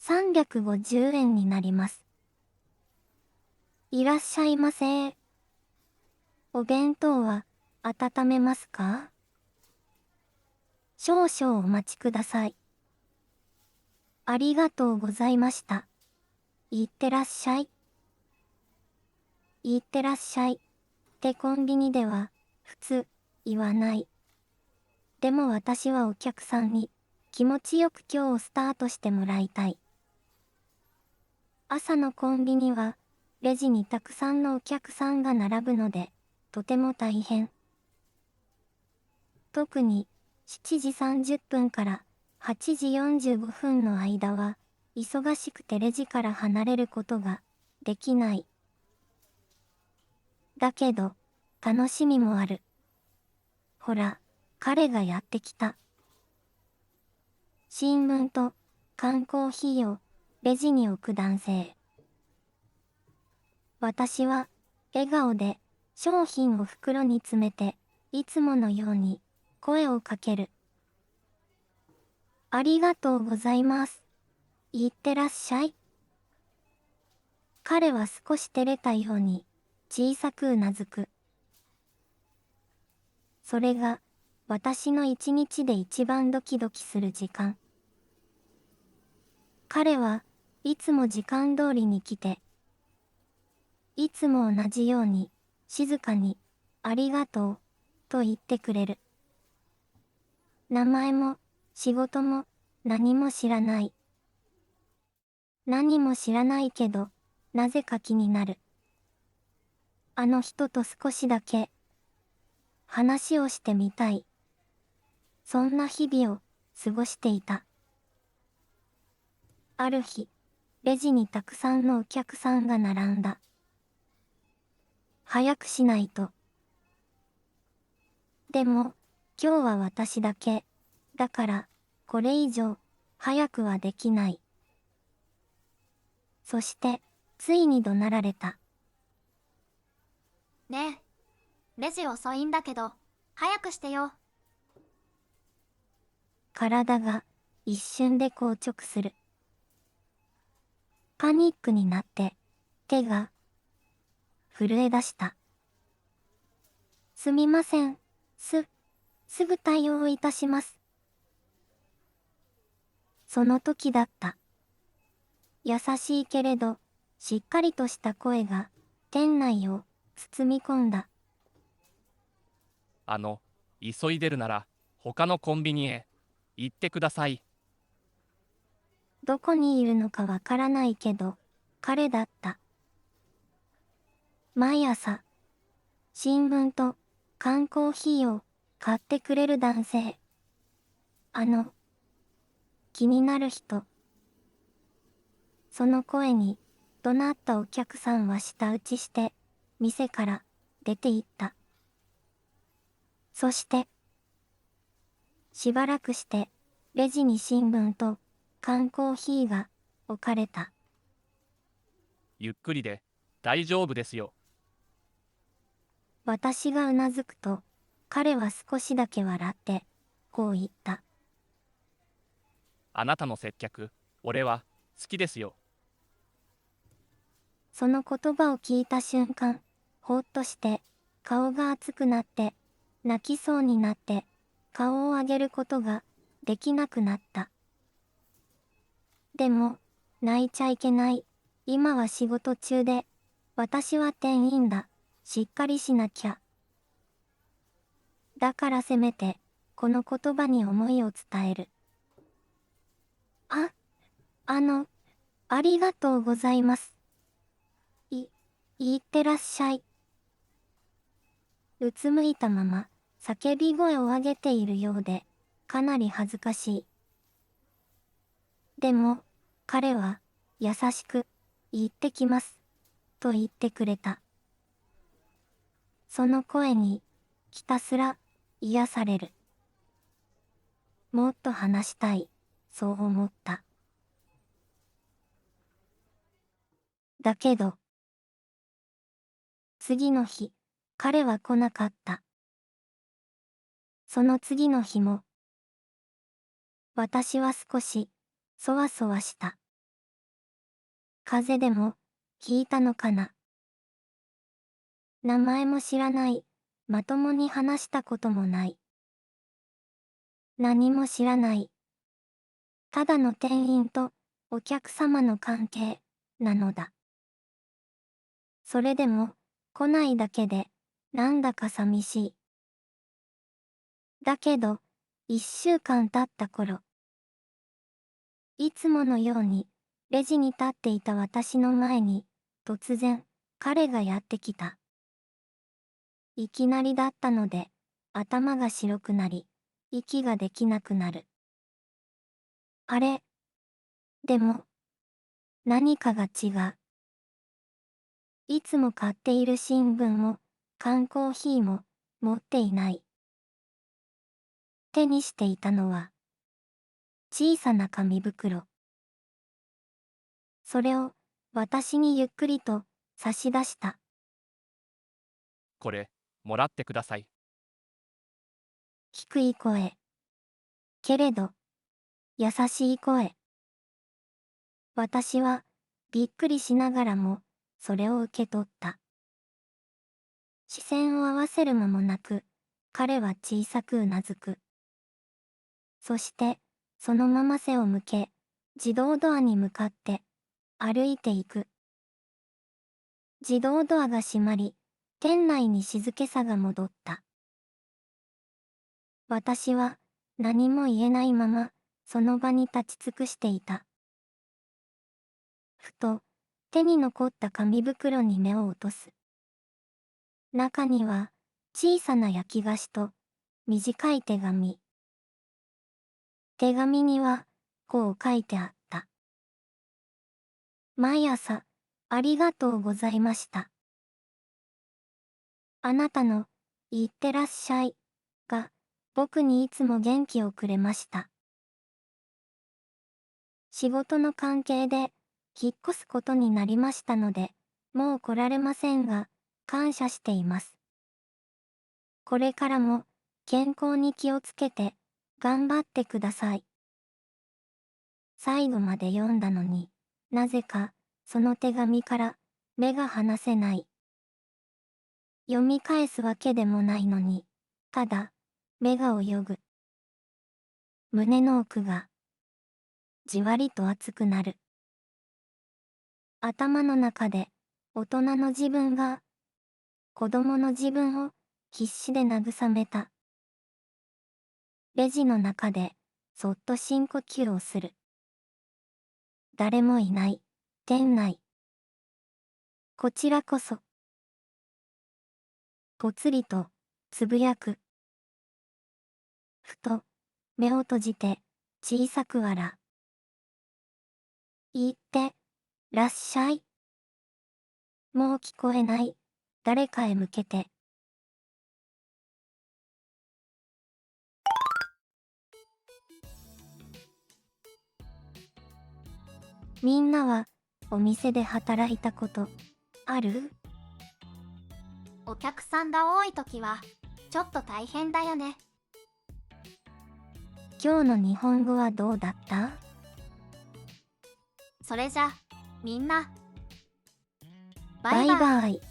350円になります。いらっしゃいませ。お弁当は温めますか？少々お待ちください。ありがとうございました。いってらっしゃい。いってらっしゃい。ってコンビニでは普通言わない。でも私はお客さんに気持ちよく今日をスタートしてもらいたい。朝のコンビニはレジにたくさんのお客さんが並ぶのでとても大変。特に7時30分から8時45分の間は忙しくてレジから離れることができない。だけど楽しみもある。ほら、彼がやってきた。新聞と缶コーヒーをレジに置く男性。私は笑顔で商品を袋に詰めていつものように声をかける。ありがとうございます。いってらっしゃい。彼は少し照れたように小さくうなずく。それが私の一日で一番ドキドキする時間。彼はいつも時間通りに来て、いつも同じように静かにありがとうと言ってくれる。名前も仕事も何も知らない。何も知らないけど、なぜか気になる。あの人と少しだけ話をしてみたい。そんな日々を過ごしていた。ある日、レジにたくさんのお客さんが並んだ。早くしないと。でも、今日は私だけ。だから、これ以上、早くはできない。そして、ついに怒鳴られた。ねえ、レジ遅いんだけど、早くしてよ。体が一瞬で硬直する。パニックになって、手が震え出した。すみません。すぐ対応いたします。その時だった。優しいけれど、しっかりとした声が、店内を包み込んだ。あの、急いでるなら、他のコンビニへ行ってください。どこにいるのかわからないけど、彼だった。毎朝、新聞と缶コーヒーを買ってくれる男性。気になる人。その声に怒鳴ったお客さんは舌打ちして、店から出て行った。そして、しばらくして、レジに新聞と缶コーヒーが置かれた。ゆっくりで大丈夫ですよ。私がうなずくと、彼は少しだけ笑って、こう言った。あなたの接客、俺は好きですよ。その言葉を聞いた瞬間、ほっとして、顔が熱くなって、泣きそうになって、顔を上げることができなくなった。でも、泣いちゃいけない。今は仕事中で、私は店員だ。しっかりしなきゃ。だからせめて、この言葉に思いを伝える。あ、あの、ありがとうございます。いってらっしゃい。うつむいたまま、叫び声を上げているようで、かなり恥ずかしい。でも、彼は、優しく、行ってきます、と言ってくれた。その声に、ひたすら、癒される。もっと話したい、そう思った。だけど、次の日、彼は来なかった。その次の日も、私は少し、そわそわした。風邪でもひいたのかな。名前も知らない、まともに話したこともない。何も知らない。ただの店員とお客様の関係なのだ。それでも来ないだけでなんだか寂しい。だけど、1週間経った頃、いつものようにレジに立っていた私の前に突然彼がやってきた。いきなりだったので頭が白くなり息ができなくなる。あれ、でも何かが違う。いつも買っている新聞も缶コーヒーも持っていない。手にしていたのは小さな紙袋。それを私にゆっくりと差し出した。これ、もらってください。低い声。けれど、優しい声。私はびっくりしながらもそれを受け取った。視線を合わせる間もなく、彼は小さくうなずく。そしてそのまま背を向け、自動ドアに向かって歩いていく。自動ドアが閉まり、店内に静けさが戻った。私は何も言えないままその場に立ち尽くしていた。ふと手に残った紙袋に目を落とす。中には小さな焼き菓子と短い手紙。手紙にはこう書いてあった。毎朝ありがとうございました。あなたのいってらっしゃいが僕にいつも元気をくれました。仕事の関係で引っ越すことになりましたので、もう来られませんが、感謝しています。これからも健康に気をつけて頑張ってください。最後まで読んだのになぜかその手紙から目が離せない。読み返すわけでもないのに、ただ目が泳ぐ。胸の奥がじわりと熱くなる。頭の中で大人の自分が子供の自分を必死で慰めた。レジの中でそっと深呼吸をする。誰もいない店内。こちらこそ。ぽつりとつぶやく。ふと目を閉じて小さく笑う。いってらっしゃい。もう聞こえない誰かへ向けて。みんなはお店で働いたことある？お客さんが多い時はちょっと大変だよね。今日の日本語はどうだった？それじゃみんなババイイバイ。バイ。